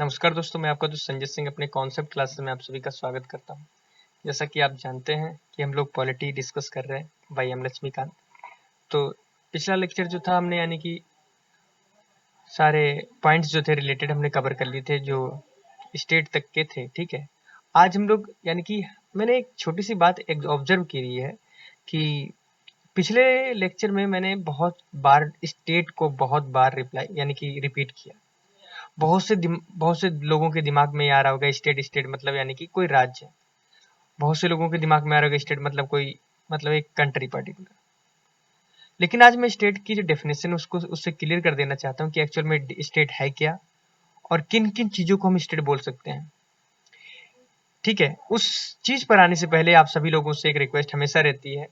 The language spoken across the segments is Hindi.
नमस्कार दोस्तों, मैं आपका दोस्त संजय सिंह अपने कॉन्सेप्ट क्लासेस में आप सभी का स्वागत करता हूं। जैसा कि आप जानते हैं कि हम लोग पॉलिटी डिस्कस कर रहे हैं बाई एम लक्ष्मीकांत। तो पिछला लेक्चर जो था हमने यानी कि सारे पॉइंट्स जो थे रिलेटेड हमने कवर कर लिए थे जो स्टेट तक के थे। ठीक है, आज हम लोग यानी कि मैंने एक छोटी सी बात एक ऑब्जर्व की है कि पिछले लेक्चर में मैंने बहुत बार स्टेट को बहुत बार रिप्लाई यानी कि रिपीट किया। बहुत से लोगों के दिमाग में ये आ रहा होगा स्टेट स्टेट मतलब यानी कि कोई राज्य। बहुत से लोगों के दिमाग में आ रहा होगा स्टेट मतलब कोई मतलब एक कंट्री पर्टिकुलर। लेकिन आज मैं स्टेट की जो डेफिनेशन उसको उससे क्लियर कर देना चाहता हूँ कि एक्चुअल में स्टेट है क्या और किन किन चीजों को हम स्टेट बोल सकते हैं। ठीक है, उस चीज पर आने से पहले आप सभी लोगों से एक रिक्वेस्ट हमेशा रहती है,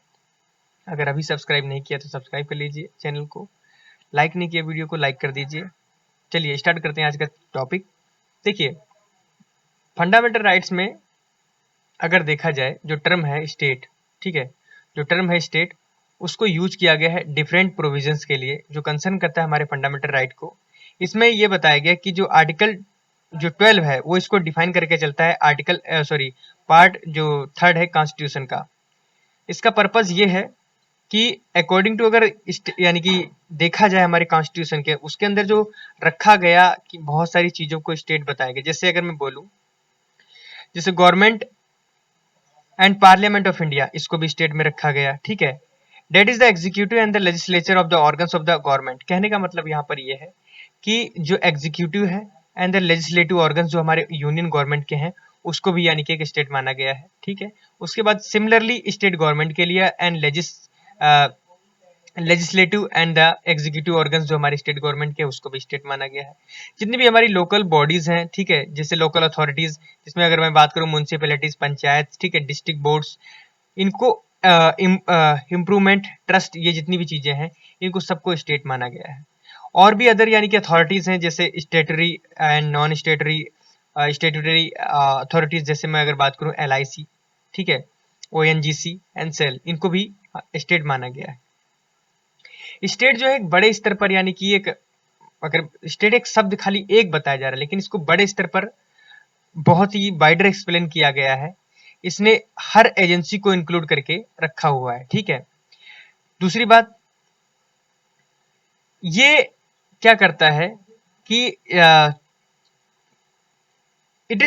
अगर अभी सब्सक्राइब नहीं किया तो सब्सक्राइब कर लीजिए चैनल को, लाइक नहीं किया वीडियो को लाइक कर दीजिए। चलिए स्टार्ट करते हैं आज का टॉपिक। देखिए, फंडामेंटल राइट्स में अगर देखा जाए जो टर्म है स्टेट, ठीक है, जो टर्म है स्टेट उसको यूज किया गया है डिफरेंट प्रोविजंस के लिए जो कंसर्न करता है हमारे फंडामेंटल राइट को। इसमें ये बताया गया कि जो आर्टिकल जो 12 है वो इसको डिफाइन करके चलता है। आर्टिकल पार्ट जो 3 है कॉन्स्टिट्यूशन का। इसका पर्पज ये है कि अकॉर्डिंग टू अगर यानी कि देखा जाए हमारे कॉन्स्टिट्यूशन के उसके अंदर जो रखा गया कि बहुत सारी चीजों को स्टेट बताया गया। जैसे अगर मैं बोलूं, जैसे government and parliament of India, इसको भी स्टेट में रखा गया। ठीक है, that is the executive and the legislature of the organs of the government. कहने का मतलब यहाँ पर यह है कि जो एग्जीक्यूटिव है एंड द लेजिस्लेटिव ऑर्गन्स जो हमारे यूनियन गवर्नमेंट के हैं उसको भी यानी कि एक स्टेट माना गया है। ठीक है, उसके बाद सिमिलरली स्टेट गवर्नमेंट के लिए and legislative and the executive organs जो हमारी स्टेट गवर्नमेंट के उसको भी स्टेट माना गया है। जितनी भी हमारी लोकल बॉडीज हैं, ठीक है, जैसे लोकल अथॉरिटीज, जिसमें अगर मैं बात करूं म्यूनसिपैलिटीज, पंचायत, ठीक है, डिस्ट्रिक्ट बोर्ड्स, इनको इम्प्रूवमेंट ट्रस्ट, ये जितनी भी चीजें हैं इनको सबको स्टेट माना गया है। और भी अदर यानी कि अथॉरिटीज हैं जैसे स्टेटरी एंड नॉन स्टेटरी स्टेटरी अथॉरिटीज, जैसे मैं अगर बात करूं LIC, ठीक है, ONGC एंड सेल, इनको भी स्टेट माना गया है। स्टेट जो है एक बड़े स्तर पर यानी कि एक, अगर स्टेट एक शब्द खाली एक बताया जा रहा है लेकिन इसको बड़े स्तर पर बहुत ही वाइडर एक्सप्लेन किया गया है। इसने हर एजेंसी को इंक्लूड करके रखा हुआ है। ठीक है, दूसरी बात ये क्या करता है कि it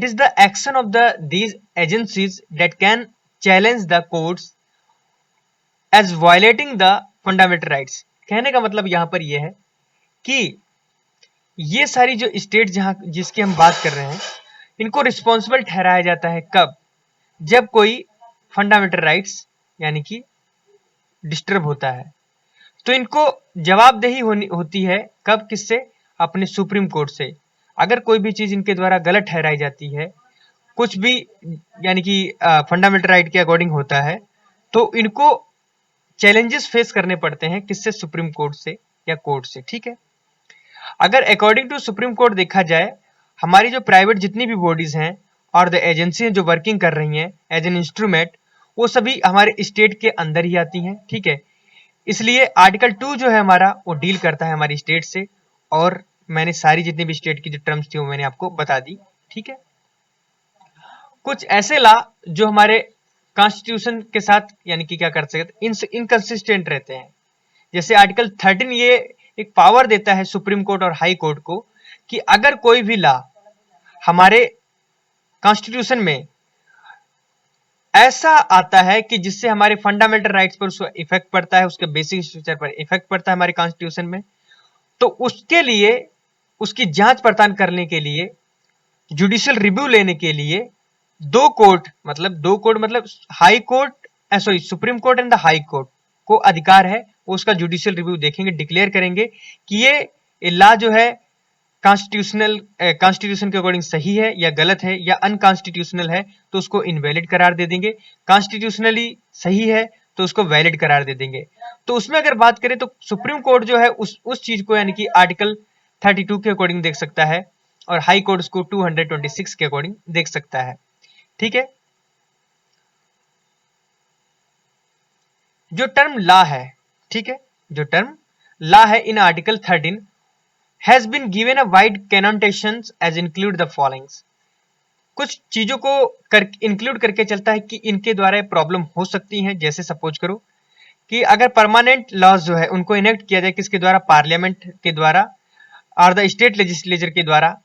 is the action of these agencies that can challenge the courts as violating the fundamental rights। कहने का मतलब यहां पर यह है कि ये सारी जो स्टेट जहां जिसकी हम बात कर रहे हैं इनको रिस्पॉन्सिबल ठहराया जाता है कब, जब कोई फंडामेंटल राइट्स यानी कि डिस्टर्ब होता है। तो इनको जवाबदेही होती है कब, किससे, अपने सुप्रीम कोर्ट से। अगर कोई भी चीज इनके द्वारा गलत ठहराई जाती है, कुछ भी यानी कि फंडामेंटल राइट के अकॉर्डिंग होता है, तो इनको चैलेंजेस फेस करने पड़ते हैं किससे, सुप्रीम कोर्ट से या कोर्ट से। ठीक है, अगर अकॉर्डिंग टू सुप्रीम कोर्ट देखा जाए, हमारी जो प्राइवेट जितनी भी बॉडीज हैं और द एजेंसी जो वर्किंग कर रही हैं एज एन इंस्ट्रूमेंट, वो सभी हमारे स्टेट के अंदर ही आती हैं। ठीक है, इसलिए आर्टिकल 2 जो है हमारा वो डील करता है हमारी स्टेट से। और मैंने सारी जितनी भी स्टेट की जो टर्म्स थी वो मैंने आपको बता दी। ठीक है, कुछ ऐसे लॉ जो हमारे कॉन्स्टिट्यूशन के साथ यानी कि क्या कर सकते, इनकंसिस्टेंट रहते हैं। जैसे आर्टिकल 13 ये एक पावर देता है सुप्रीम कोर्ट और हाई कोर्ट को कि अगर कोई भी लॉ हमारे कॉन्स्टिट्यूशन में ऐसा आता है कि जिससे हमारे फंडामेंटल राइट्स पर उसका इफेक्ट पड़ता है, उसके बेसिक स्ट्रक्चर पर इफेक्ट पड़ता है हमारे कॉन्स्टिट्यूशन में, तो उसके लिए उसकी जांच पड़ताल करने के लिए, जुडिशियल रिव्यू लेने के लिए दो कोर्ट मतलब high court sorry supreme court and the high court को अधिकार है, वो उसका जुडिशियल रिव्यू देखेंगे, डिक्लेयर करेंगे कि ये लॉ जो है कॉन्स्टिट्यूशन के अकॉर्डिंग सही है या गलत है या अनकॉन्स्टिट्यूशनल है, तो उसको इनवैलिड करार दे देंगे। कॉन्स्टिट्यूशनली सही है तो उसको वैलिड करार दे देंगे। तो उसमें अगर बात करें तो सुप्रीम कोर्ट जो है उस चीज को यानी कि आर्टिकल 32 के अकॉर्डिंग देख सकता है और हाई कोर्ट उसको 226 के अकॉर्डिंग देख सकता है। ठीक है, जो टर्म लॉ है, ठीक है, जो टर्म लॉ है in article 13, has been given a wide connotations as include the followings. कुछ चीजों को इंक्लूड करके चलता है कि इनके द्वारा प्रॉब्लम हो सकती है। जैसे सपोज करो कि अगर परमानेंट लॉज जो है उनको इनेक्ट किया जाए किसके द्वारा, पार्लियामेंट के द्वारा और द स्टेट लेजिस्लेचर के द्वारा,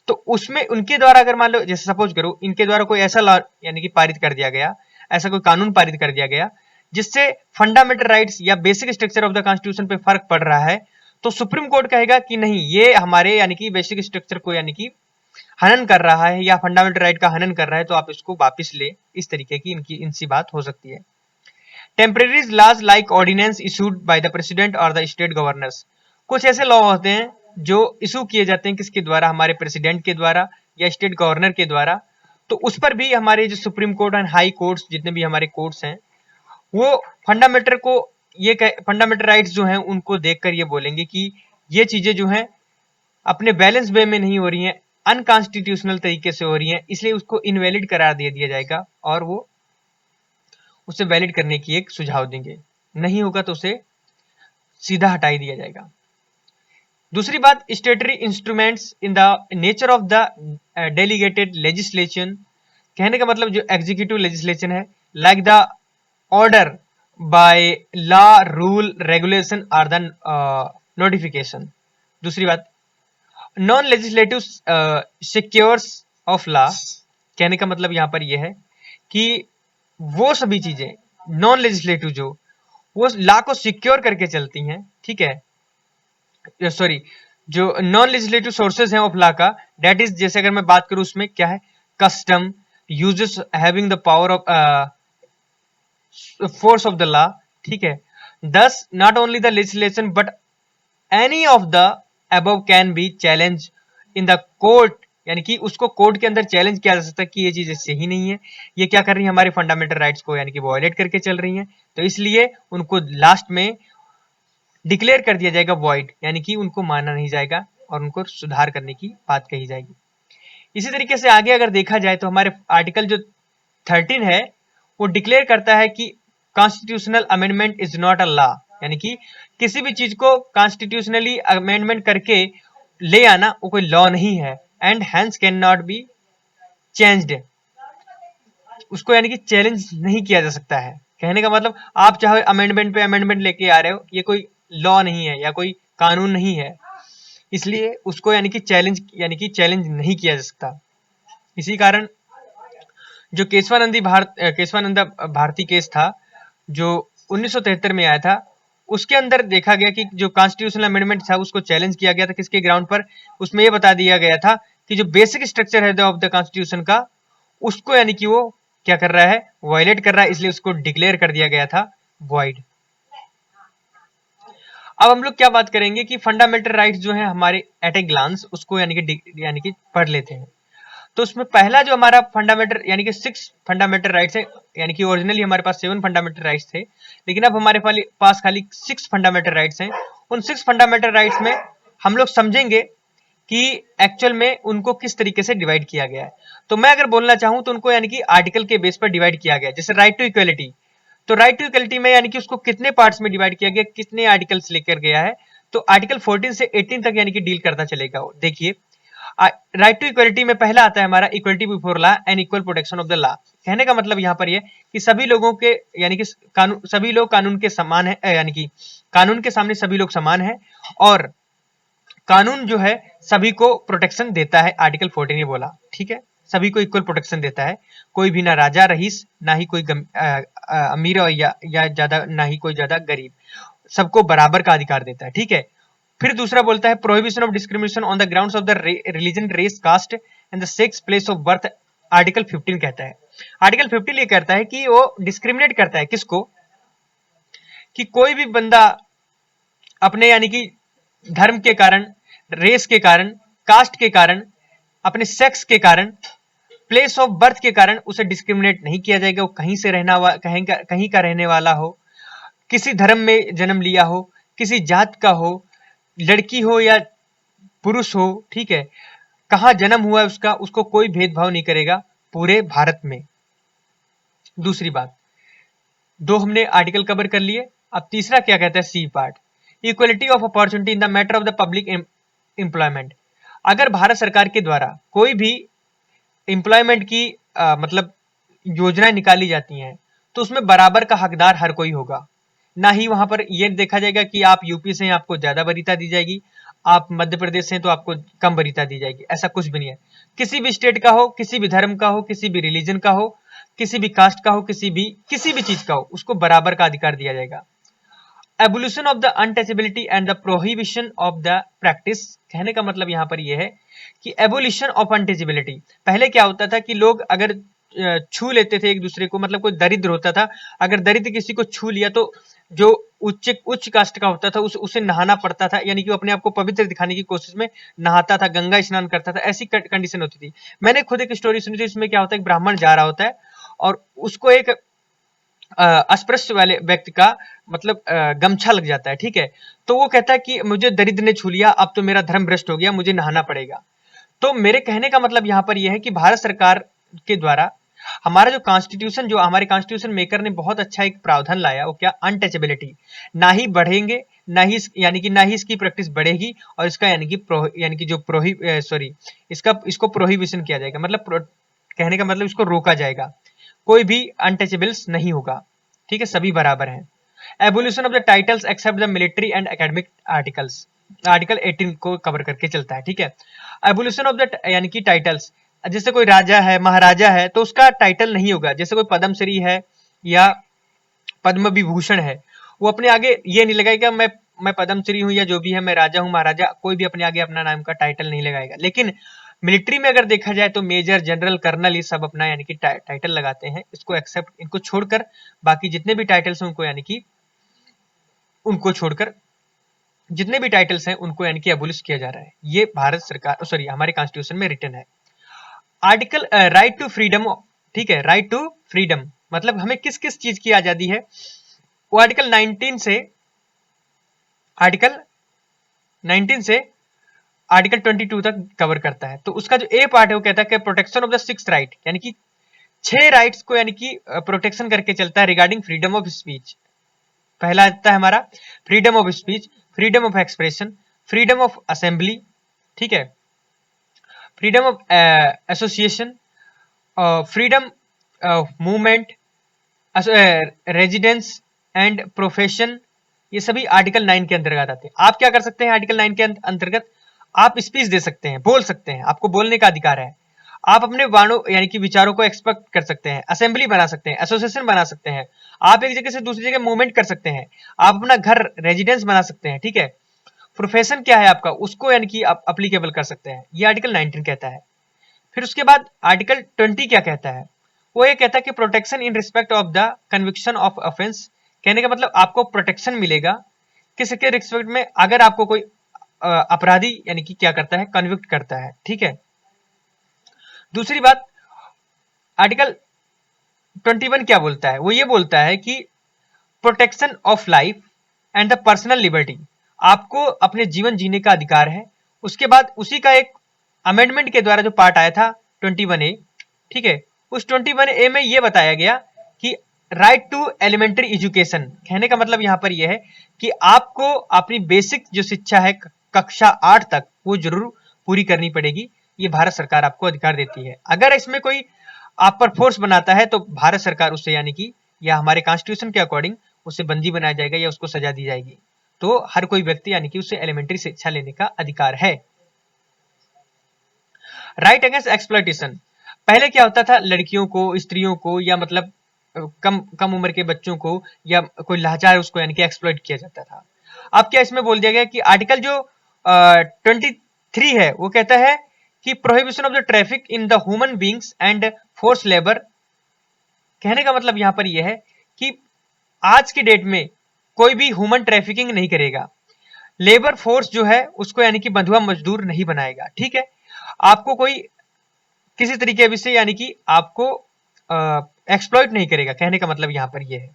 तो उसमें उनके द्वारा अगर मान लो जैसे सपोज करो इनके द्वारा कोई ऐसा लॉ यानी कि पारित कर दिया गया, ऐसा कोई कानून पारित कर दिया गया जिससे फंडामेंटल राइट्स या basic structure of the constitution पे फर्क पड़ रहा है, तो सुप्रीम कोर्ट कहेगा कि नहीं, ये हमारे यानी कि बेसिक स्ट्रक्चर को यानी कि हनन कर रहा है या फंडामेंटल राइट का हनन कर रहा है, तो आप इसको वापस ले। इस तरीके की इनसी बात हो सकती है। Temporary laws like ordinance issued by the president और द स्टेट गवर्नर्स। कुछ ऐसे लॉ होते हैं जो इशू किए जाते हैं किसके द्वारा, हमारे प्रेसिडेंट के द्वारा या स्टेट गवर्नर के द्वारा, तो उस पर भी हमारे जो supreme court and high courts जितने भी हमारे कोर्ट्स हैं वो फंडामेंटल को ये फंडामेंटल राइट्स जो हैं उनको देखकर ये बोलेंगे कि ये चीजें जो हैं अपने बैलेंस वे में नहीं हो रही हैं, अनकॉन्स्टिट्यूशनल तरीके से हो रही हैं, इसलिए उसको इनवैलिड करार दे दिया जाएगा और वो उसे वैलिड करने की एक सुझाव देंगे। नहीं होगा तो उसे सीधा हटा दिया जाएगा। दूसरी बात, स्टेटरी instruments in the nature of the delegated legislation. कहने का मतलब जो एग्जीक्यूटिव लेजिस्लेशन है, like the order by law, rule, regulation और द नोटिफिकेशन। दूसरी बात, non legislative secures of law. कहने का मतलब यहां पर यह है कि वो सभी चीजें नॉन लेजिस्लेटिव जो वो लॉ को सिक्योर करके चलती हैं, ठीक है, सॉरी, जो नॉन लेजिस्लेटिव सोर्सेज हैं ऑफ लॉ का, दैट इज, जैसे अगर मैं बात करूं उसमें क्या है, custom, uses having the power of force of the law, ठीक है। दस not only the legislation but any of the above can be challenge in the court, यानी कि उसको कोर्ट के अंदर चैलेंज किया जा सकता है कि ये चीज सही नहीं है, ये क्या कर रही है, हमारे फंडामेंटल राइट्स को यानी कि वायलेट करके चल रही हैं, तो इसलिए उनको लास्ट में डिक्लेयर कर दिया जाएगा वॉइड, यानी कि उनको माना नहीं जाएगा और उनको सुधार करने की बात कही जाएगी। इसी तरीके से आगे अगर देखा जाए तो हमारे आर्टिकल जो 13 है वो डिक्लेयर करता है कि constitutional amendment is not a law, यानी कि किसी भी चीज को कॉन्स्टिट्यूशनली अमेंडमेंट करके ले आना वो कोई लॉ नहीं है, and hence can not be changed, उसको यानी कि चैलेंज नहीं किया जा सकता है। कहने का मतलब आप चाहे अमेंडमेंट पे अमेंडमेंट लेके आ रहे हो, ये कोई लॉ नहीं है या कोई कानून नहीं है, इसलिए उसको यानी कि चैलेंज नहीं किया जा सकता। इसी कारण जो केशवानंद भारती केस था जो 1973 में आया था, उसके अंदर देखा गया कि जो कॉन्स्टिट्यूशनल अमेंडमेंट था उसको चैलेंज किया गया था किसके ग्राउंड पर, उसमें यह बता दिया गया था कि जो बेसिक स्ट्रक्चर है ऑफ द कॉन्स्टिट्यूशन का, उसको यानी कि वो क्या कर रहा है, वायलेट कर रहा है, इसलिए उसको डिक्लेयर कर दिया गया था वॉइड। अब हम लोग क्या बात करेंगे कि फंडामेंटल राइट्स जो है हमारे एट ए ग्लांस उसको यानी कि पढ़ लेते हैं। तो उसमें पहला जो हमारा फंडामेंटल यानी कि 6 फंडामेंटल राइट्स है, यानी कि ओरिजिनली हमारे पास 7 फंडामेंटल राइट्स थे, लेकिन अब हमारे पास खाली 6 फंडामेंटल राइट्स हैं। उन 6 फंडामेंटल राइट्स में हम लोग समझेंगे कि एक्चुअल में उनको किस तरीके से डिवाइड किया गया है। तो मैं अगर बोलना चाहूं तो उनको यानी कि आर्टिकल के बेस पर डिवाइड किया गया है। जैसे राइट टू इक्वलिटी, तो राइट टू इक्वलिटी में यानी कि उसको कितने पार्ट्स में डिवाइड किया गया, कितने आर्टिकल्स लेकर गया है, तो आर्टिकल 14 से 18 तक यानी कि डील करता चलेगा। देखिए, राइट टू इक्वलिटी में पहला आता है हमारा equality before law and equal protection of the law. कहने का मतलब यहाँ पर ये कि सभी लोगों के यानी कि सभी लोग कानून के समान है, यानी कि कानून के सामने सभी लोग समान है और कानून जो है सभी को प्रोटेक्शन देता है। आर्टिकल 14 ये बोला, ठीक है, सभी को इक्वल प्रोटेक्शन देता है, कोई भी ना राजा रईस, ना ही कोई अमीर या ज्यादा, ना ही कोई ज्यादा गरीब, सबको बराबर का अधिकार देता है, ठीक है। फिर दूसरा बोलता है prohibition of discrimination on the grounds of the religion, race, caste and the sex, place of birth. Article 15 कहता है, आर्टिकल 15 ये कहता है कि वो डिस्क्रिमिनेट करता है किसको, कि कोई भी बंदा अपने यानी कि धर्म के कारण, रेस के कारण, कास्ट के कारण, अपने सेक्स के कारण, प्लेस ऑफ बर्थ के कारण उसे डिस्क्रिमिनेट नहीं किया जाएगा। वो कहीं से कहीं का रहने वाला हो, किसी धर्म में जन्म लिया हो, किसी जात का हो, लड़की हो या पुरुष हो, ठीक है, कहां जन्म हुआ है उसका, उसको कोई भेदभाव नहीं करेगा पूरे भारत में। दूसरी बात, 2 हमने आर्टिकल कवर कर लिए। अब तीसरा क्या कहता है, C part, equality of opportunity in the matter of the public employment. अगर भारत सरकार के द्वारा कोई भी एम्प्लॉयमेंट की मतलब योजनाएं निकाली जाती हैं तो उसमें बराबर का हकदार हर कोई होगा। ना ही वहां पर यह देखा जाएगा कि आप यूपी से हैं आपको ज्यादा वरीयता दी जाएगी, आप मध्य प्रदेश से हैं तो आपको कम वरीयता दी जाएगी, ऐसा कुछ भी नहीं है। किसी भी स्टेट का हो, किसी भी धर्म का हो, किसी भी रिलीजन का हो, किसी भी कास्ट का हो, किसी भी चीज का हो, उसको बराबर का अधिकार दिया जाएगा। Abolition of the untouchability and the prohibition of the practice, कहने का मतलब यहां पर यह है कि एबोल्यूशन ऑफ अनटचेबिलिटी, पहले क्या होता था कि लोग अगर छू लेते थे एक दूसरे को, मतलब कोई दरिद्र होता था, अगर दरिद्र किसी को छू लिया तो जो उच्च कास्ट का होता था उसे नहाना पड़ता था, यानी कि वो अपने आप को पवित्र दिखाने की कोशिश में नहाता था, गंगा स्नान करता था, ऐसी कंडीशन होती थी। मैंने खुद एक स्टोरी सुनी थी, इसमें क्या होता है, एक ब्राह्मण जा रहा होता है और उसको एक अस्पृश्य वाले व्यक्ति का मतलब गमछा लग जाता है, ठीक है। तो वो कहता है कि मुझे दरिद्र ने छू लिया, अब तो मेरा धर्म भ्रष्ट हो गया, मुझे नहाना पड़ेगा। तो मेरे कहने का मतलब यहाँ पर यह है कि भारत सरकार के द्वारा हमारा जो कॉन्स्टिट्यूशन, जो हमारे कॉन्स्टिट्यूशन मेकर ने बहुत अच्छा एक प्रावधान लाया, वो क्या, अनटचेबिलिटी। ना ही बढ़ेंगे, ना ही ना ही इसकी प्रैक्टिस बढ़ेगी, और इसका यानी कि जो इसको प्रोहिबिशन किया जाएगा, मतलब कहने का मतलब इसको रोका जाएगा, कोई भी अनटचेबल्स नहीं होगा, ठीक है, सभी बराबर हैं। Evolution of the titles except the military and academic articles, article 18 को कवर करके चलता है, ठीक है। एवोल्यूशन ऑफ द यानी कि टाइटल्स, जैसे कोई राजा है, महाराजा है, तो उसका टाइटल नहीं होगा। जैसे कोई पद्मश्री है या पद्म विभूषण है, वो अपने आगे ये नहीं लगाएगा मैं पद्मश्री हूं या जो भी है, मैं राजा हूं, महाराजा, कोई भी अपने आगे अपना नाम का टाइटल नहीं लगाएगा। लेकिन मिलिट्री में अगर देखा जाए तो मेजर, जनरल, कर्नल, ये सब अपना यानी कि टाइटल लगाते हैं। इसको एक्सेप्ट, इनको छोड़कर बाकी जितने भी टाइटल्स हैं उनको यानी कि उनको छोड़कर जितने भी टाइटल्स हैं उनको यानी कि एबोलिश किया जा रहा है। ये भारत सरकार हमारे कॉन्स्टिट्यूशन में रिटन है। आर्टिकल राइट टू फ्रीडम, ठीक है, राइट टू फ्रीडम मतलब हमें किस किस चीज की आजादी है, वो आर्टिकल 19 से आर्टिकल 22 तक कवर करता है। तो उसका जो ए पार्ट है वो कहता है कि protection of the 6th right, यानी कि 6 राइट्स को यानी कि प्रोटेक्शन करके चलता है रिगार्डिंग फ्रीडम ऑफ स्पीच। पहला आता है हमारा freedom of speech, freedom of expression, freedom of assembly, ठीक है, freedom of association, freedom of movement, residence and profession, ये सभी आर्टिकल 9 के अंतर्गत आते हैं। आप क्या कर सकते हैं आर्टिकल 9 के अंतर्गत, आप स्पीच दे सकते हैं, बोल सकते हैं, आपको बोलने का अधिकार है। आप अपने वाणों यानी कि विचारों को एक्सप्रेस कर सकते हैं, असेंबली बना सकते हैं, एसोसिएशन बना सकते हैं, आप एक जगह से दूसरी जगह मूवमेंट कर सकते हैं, आप अपना घर रेजिडेंस बना सकते हैं, ठीक है। प्रोफेशन क्या है आपका, उसको यानी कि आप अप्लीकेबल कर सकते हैं, ये आर्टिकल 19 कहता है। फिर उसके बाद आर्टिकल 20 क्या कहता है, वो ये कहता है कि protection in respect of the conviction of offence, कहने का मतलब आपको प्रोटेक्शन मिलेगा किसके रिस्पेक्ट में, अगर आपको कोई अपराधी यानी कि क्या करता है, कन्विक्ट करता है, ठीक है। दूसरी बात, आर्टिकल 21 क्या बोलता है, वो ये बोलता है कि protection of life and the personal liberty, आपको अपने जीवन जीने का अधिकार है। उसके बाद उसी का एक अमेंडमेंट के द्वारा जो पार्ट आया था 21A, ठीक है, उस 21A में ये बताया गया कि राइट टू एलिमेंट्री एजुकेशन, कहने का मतलब यहां पर यह है कि आपको अपनी बेसिक जो शिक्षा है कक्षा 8 तक वो जरूर पूरी करनी पड़ेगी। ये भारत सरकार आपको अधिकार देती है। अगर इसमें कोई आप पर फोर्स बनाता है तो भारत सरकार उससे यानी कि या हमारे कॉन्स्टिट्यूशन के अकॉर्डिंग उसे बंदी बनाया जाएगा या उसको सजा दी जाएगी। तो हर कोई व्यक्ति यानी कि उसे एलिमेंट्री शिक्षा लेने का अधिकार है। राइट अगेंस्ट एक्सप्लॉयटेशन, पहले क्या होता था, लड़कियों को, स्त्रियों को, या मतलब कम उम्र के बच्चों को या कोई लाचार उसको यानी कि एक्सप्लॉइट किया जाता था। अब क्या इसमें बोल दिया गया कि आर्टिकल जो 23 है वो कहता है कि prohibition of the traffic in the human beings and force labour, कहने का मतलब यहां पर यह है कि आज की डेट में कोई भी ह्यूमन ट्रैफिकिंग नहीं करेगा, लेबर फोर्स जो है उसको यानी कि बंधुआ मजदूर नहीं बनाएगा, ठीक है। आपको कोई किसी तरीके से यानी कि आपको एक्सप्लॉइट नहीं करेगा, कहने का मतलब यहां पर यह है,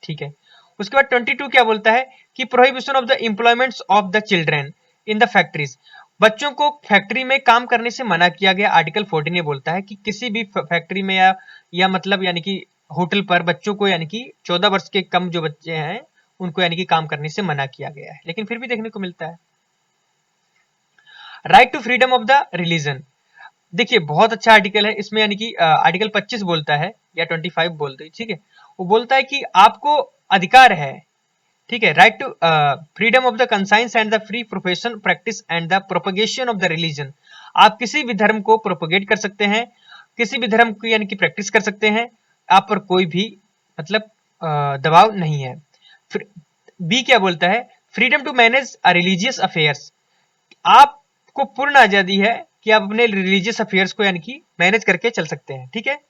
ठीक है। उसके बाद 22 क्या बोलता है कि prohibition of the employments of the children in the factories, बच्चों को फैक्ट्री में काम करने से मना किया गया। आर्टिकल 14 ये बोलता है कि किसी भी फैक्ट्री में या मतलब यानी कि होटल पर बच्चों को यानी कि 14 वर्ष के कम जो बच्चे हैं उनको यानी कि काम करने से मना किया गया है, लेकिन फिर भी देखने को मिलता है। Right to freedom of the religion, देखिए बहुत अच्छा आर्टिकल है इसमें, यानी कि आर्टिकल 25 बोलता है या 25 बोलते हैं, ठीक है, वो बोलता है कि आपको अधिकार है, ठीक है, right to freedom of the conscience and the free profession practice and the propagation of the religion, आप किसी भी धर्म को प्रोपोगेट कर सकते हैं, किसी भी धर्म की यानी कि प्रैक्टिस कर सकते हैं, आप पर कोई भी मतलब दबाव नहीं है। फिर बी क्या बोलता है, freedom to manage religious affairs, आपको पूर्ण आजादी है कि आप अपने रिलीजियस अफेयर्स को यानी कि मैनेज करके चल सकते हैं, ठीक है।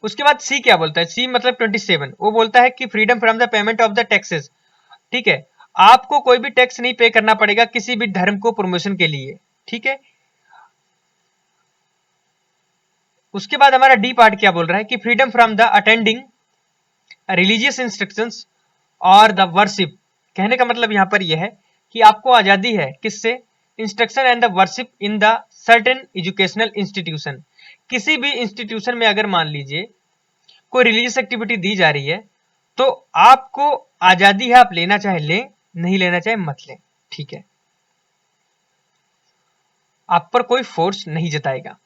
उसके बाद सी क्या बोलता है, सी मतलब 27, वो बोलता है कि freedom from the payment of the taxes, ठीक है, आपको कोई भी टैक्स नहीं पे करना पड़ेगा किसी भी धर्म को प्रमोशन के लिए, ठीक है। उसके बाद हमारा डी पार्ट क्या बोल रहा है कि freedom from the attending religious instructions और द वर्शिप, कहने का मतलब यहां पर यह है कि आपको आजादी है किससे, instruction and the worship in the certain educational institution, किसी भी इंस्टीट्यूशन में अगर मान लीजिए कोई रिलीजियस एक्टिविटी दी जा रही है तो आपको आजादी है, आप लेना चाहे लें, नहीं लेना चाहे मत लें, ठीक है, आप पर कोई फोर्स नहीं जताएगा।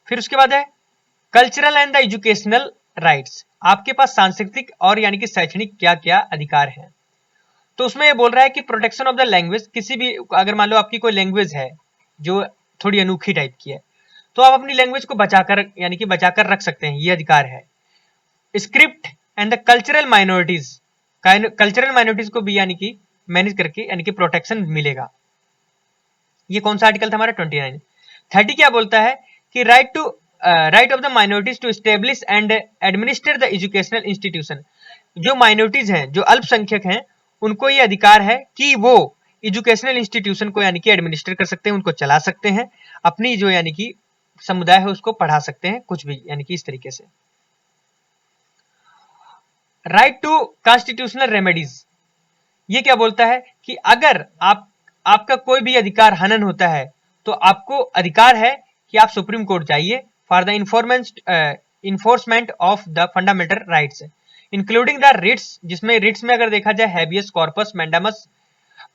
फिर उसके बाद है cultural and the educational rights, आपके पास सांस्कृतिक और यानी कि शैक्षणिक क्या क्या अधिकार हैं। तो उसमें ये बोल रहा है कि प्रोटेक्शन ऑफ द लैंग्वेज, किसी भी अगर मान लो आपकी कोई लैंग्वेज है जो थोड़ी अनोखी टाइप की है तो आप अपनी लैंग्वेज को बचाकर यानी कि बचाकर रख सकते हैं, ये अधिकार है। Script and the cultural minorities को भी यानी कि मैनेज करके यानी कि प्रोटेक्शन मिलेगा। ये कौन सा आर्टिकल था हमारा 29। 30 क्या बोलता है कि right of the minorities to establish and administer the educational institution, जो माइनॉरिटीज हैं, जो अल्पसंख्यक हैं, उनको ये अधिकार है कि वो एजुकेशनल इंस्टीट्यूशन को यानी कि एडमिनिस्टर कर सकते हैं, उनको चला सकते हैं, अपनी जो यानी कि समुदाय है उसको पढ़ा सकते हैं, कुछ भी यानी कि इस तरीके से। राइट टू कॉन्स्टिट्यूशनल रेमेडीज, ये क्या बोलता है कि अगर आपका कोई भी अधिकार हनन होता है तो आपको अधिकार है कि आप सुप्रीम कोर्ट जाइए for the enforcement of the fundamental rights, including the writs, जिसमें रिट्स में अगर देखा जाए habeas corpus, mandamus,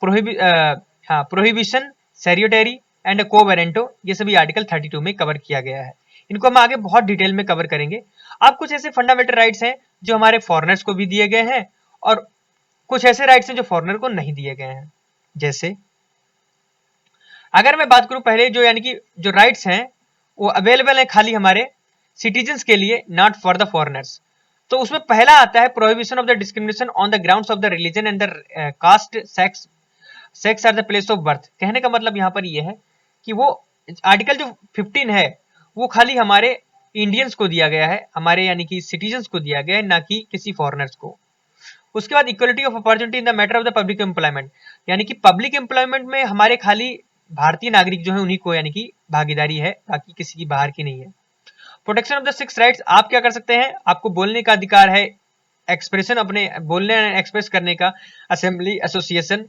prohibition, certiorari and quo warranto, ये सभी आर्टिकल 32 में कवर किया गया है। इनको हम आगे बहुत डिटेल में कवर करेंगे। अब कुछ ऐसे फंडामेंटल राइट्स हैं जो हमारे फॉरेनर्स को भी दिए गए हैं और कुछ ऐसे राइट्स हैं जो फॉरेनर को नहीं दिए गए हैं। जैसे अगर मैं बात करूं पहले जो यानी कि जो राइट्स हैं वो अवेलेबल है खाली हमारे सिटीजन्स के लिए, नॉट फॉर द फॉरेनर्स। तो उसमें पहला आता है prohibition of the discrimination on the grounds of the religion and the caste, sex or the place of birth. कहने का मतलब यहाँ पर यह है कि वो आर्टिकल जो 15 है वो खाली हमारे इंडियंस को दिया गया है, हमारे यानी कि सिटीजन्स को दिया गया है, ना कि किसी फॉरेनर्स को। उसके बाद equality of opportunity in the matter of the public employment, यानी कि पब्लिक एम्प्लॉयमेंट में हमारे खाली भारतीय नागरिक जो है उन्हीं को यानी कि भागीदारी है, बाकी किसी की बाहर की नहीं है। प्रोटेक्शन ऑफ द 6 राइट्स, आप क्या कर सकते हैं, आपको बोलने का अधिकार है, एक्सप्रेशन अपने बोलने एक्सप्रेस करने का, assembly, association,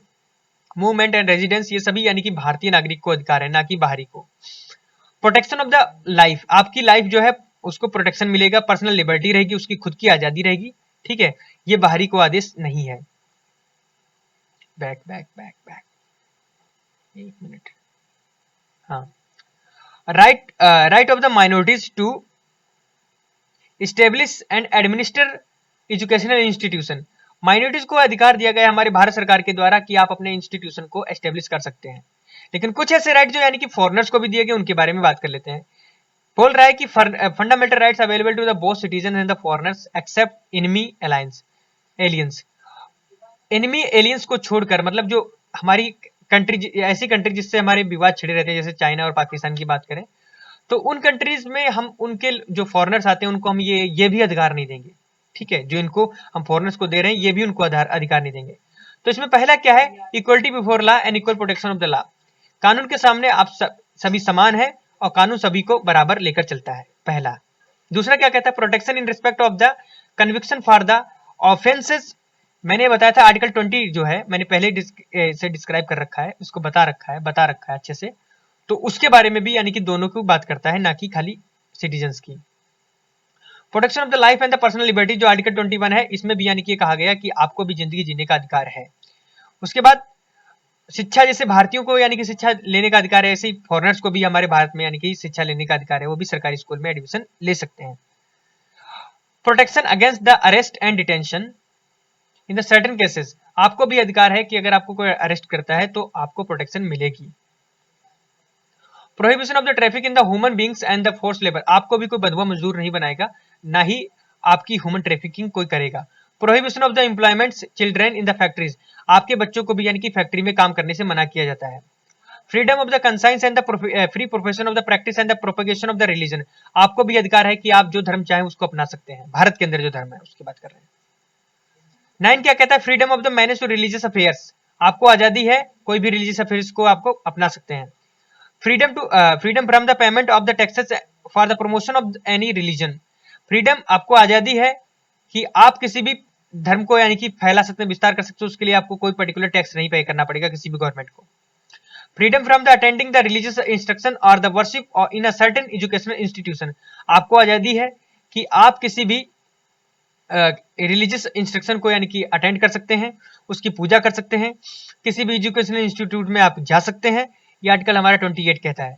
movement and residence, ये सभी यानी कि भारतीय नागरिक को अधिकार है, ना कि बाहरी को। प्रोटेक्शन ऑफ द लाइफ, आपकी लाइफ जो है उसको प्रोटेक्शन मिलेगा, पर्सनल लिबर्टी रहेगी, उसकी खुद की आजादी रहेगी, ठीक है, ये बाहरी को आदेश नहीं है। बैक बैक बैक बैक, एक मिनट, हाँ, right of the minorities to establish and administer educational institution, minorities को अधिकार दिया गया है हमारे भारत सरकार के द्वारा कि आप अपने इंस्टीट्यूशन को एस्टेब्लिश कर सकते हैं। लेकिन कुछ ऐसे राइट जो यानी कि फॉरेनर्स को भी दिए गए, उनके बारे में बात कर लेते हैं। बोल रहा है कि fundamental rights available to the both citizen and the foreigners except enemy aliens, enemy aliens को छोड़कर, मतलब जो हमारी कंट्री, ऐसी कंट्री जिससे हमारे विवाद छिड़े रहते हैं, जैसे चाइना और पाकिस्तान की बात करें तो उन कंट्रीज में हम उनके जो फॉरेनर्स आते हैं उनको हम ये भी अधिकार नहीं देंगे, ठीक है, जो इनको हम फॉरेनर्स को दे रहे हैं ये भी उनको अधिकार नहीं देंगे। तो इसमें पहला क्या है, equality before law and equal protection of the law, कानून के सामने आप सभी समान है और कानून सभी को बराबर लेकर चलता है, पहला। दूसरा क्या कहता है, protection in respect of the conviction for the offences, मैंने बताया था आर्टिकल 20 जो है मैंने पहले से डिस्क्राइब कर रखा है, उसको बता रखा है अच्छे से, तो उसके बारे में भी यानी कि दोनों की बात करता है, ना कि खाली सिटीजन्स की। Protection of the life and the personal liberty जो आर्टिकल 21 है, इसमें भी यानी कि कहा गया कि आपको भी जिंदगी जीने का अधिकार है। उसके बाद शिक्षा जैसे भारतीयों को यानी कि शिक्षा लेने का अधिकार है, ऐसे ही फॉरेनर्स को भी हमारे भारत में यानी कि शिक्षा लेने का अधिकार है, वो भी सरकारी स्कूल में एडमिशन ले सकते हैं। Protection against the arrest and detention in the certain cases, आपको भी अधिकार है कि अगर आपको कोई अरेस्ट करता है तो आपको प्रोटेक्शन मिलेगी। Prohibition of the traffic in the human beings and the force labour, आपको भी कोई बंधुआ मजदूर नहीं बनाएगा, ना ही आपकी ह्यूमन ट्रैफिकिंग कोई करेगा। Prohibition of the employment children in the factories, आपके बच्चों को भी यानी कि फैक्ट्री में काम करने से मना किया जाता है। Freedom of the conscience and the free profession of the practice and the propagation of the religion, आपको भी अधिकार है कि आप जो धर्म चाहें उसको अपना सकते हैं, भारत के अंदर जो धर्म है उसकी बात कर रहे हैं। 9 क्या कहता है, freedom of the manage to religious affairs, आपको आजादी है कोई भी रिलीजियस अफेयर्स को आपको अपना सकते हैं। Freedom from the payment of the taxes for the promotion of any religion, freedom आपको आजादी है कि आप किसी भी धर्म को यानी कि फैला सकते हैं, विस्तार कर सकते हैं, उसके लिए आपको कोई पर्टिकुलर टैक्स नहीं पे करना पड़ेगा किसी भी गवर्नमेंट को। Freedom from the attending the religious instruction और the worship in a certain educational institution, आपको आजादी है कि आप किसी भी रिलीजियस इंस्ट्रक्शन को यानी कि अटेंड कर सकते हैं, उसकी पूजा कर सकते हैं, किसी भी एजुकेशनल इंस्टीट्यूट में आप जा सकते हैं, ये आर्टिकल हमारा 28 कहता है।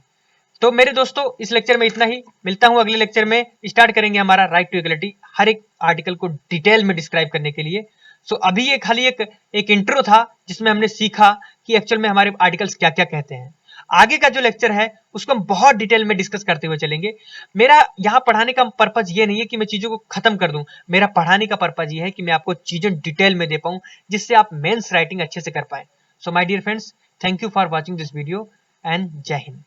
तो मेरे दोस्तों इस लेक्चर में इतना ही, मिलता हूं अगले लेक्चर में, स्टार्ट करेंगे हमारा राइट टू इक्वलिटी, हर एक आर्टिकल को डिटेल में डिस्क्राइब करने के लिए। सो अभी ये खाली एक इंट्रो था जिसमें हमने सीखा कि एक्चुअल में हमारे आर्टिकल्स क्या क्या कहते हैं। आगे का जो लेक्चर है उसको हम बहुत डिटेल में डिस्कस करते हुए चलेंगे। मेरा यहाँ पढ़ाने का पर्पज ये नहीं है कि मैं चीजों को खत्म कर दूं, मेरा पढ़ाने का पर्पज ये है कि मैं आपको चीजें डिटेल में दे पाऊं जिससे आप मेंस राइटिंग अच्छे से कर पाए। So my dear friends, thank you for watching this video and जय हिंद।